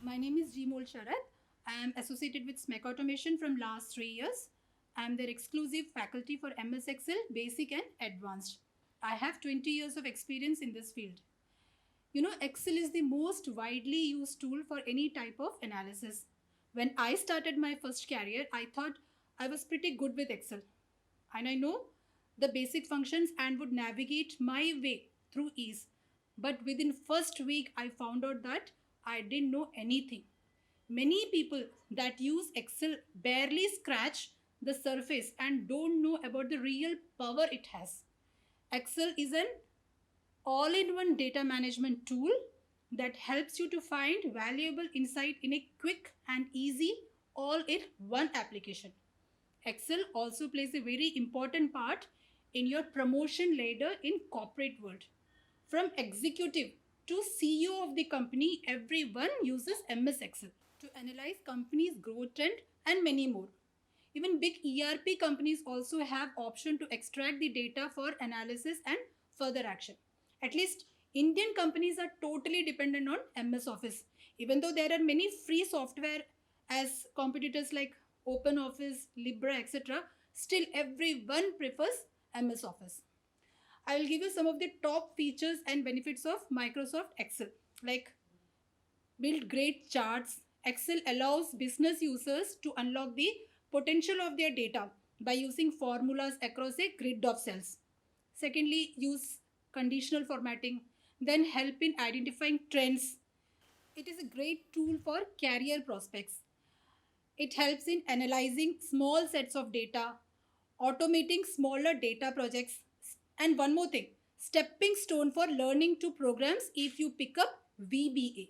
My name is Gmol Sharad. I am associated with SMEC Automation from last 3 years. I am their exclusive faculty for MS Excel, Basic and Advanced. I have 20 years of experience in this field. You know, Excel is the most widely used tool for any type of analysis. When I started my first career, I thought I was pretty good with Excel. And I know the basic functions and would navigate my way through ease. But within first week, I found out that I didn't know anything. Many people that use Excel barely scratch the surface and don't know about the real power it has. Excel is an all-in-one data management tool that helps you to find valuable insight in a quick and easy all-in-one application. Excel also plays a very important part in your promotion ladder in corporate world. From executive to CEO of the company, everyone uses MS Excel to analyze company's growth trend and many more. Even big ERP companies also have option to extract the data for analysis and further action. At least Indian companies are totally dependent on MS Office. Even though there are many free software as competitors like OpenOffice, Libra, etc., still everyone prefers MS Office. I will give you some of the top features and benefits of Microsoft Excel. Like build great charts. Excel allows business users to unlock the potential of their data by using formulas across a grid of cells. Secondly, use conditional formatting. Then help in identifying trends. It is a great tool for career prospects. It helps in analyzing small sets of data, automating smaller data projects, and one more thing, stepping stone for learning to programs if you pick up VBA.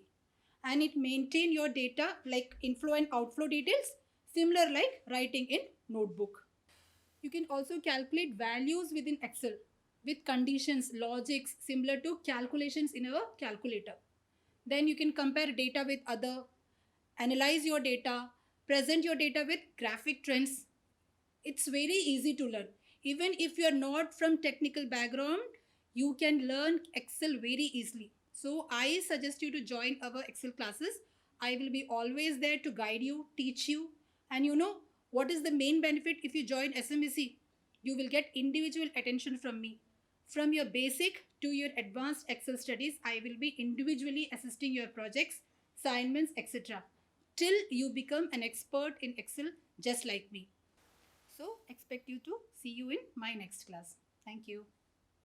And it maintain your data like inflow and outflow details, similar like writing in notebook. You can also calculate values within Excel with conditions, logics similar to calculations in a calculator. Then you can compare data with other, analyze your data, present your data with graphic trends. It's very easy to learn. Even if you are not from technical background, you can learn Excel very easily. So I suggest you to join our Excel classes. I will be always there to guide you, teach you. And you know what is the main benefit if you join SMEC? You will get individual attention from me. From your basic to your advanced Excel studies, I will be individually assisting your projects, assignments, etc. till you become an expert in Excel just like me. So expect you to see you in my next class. Thank you.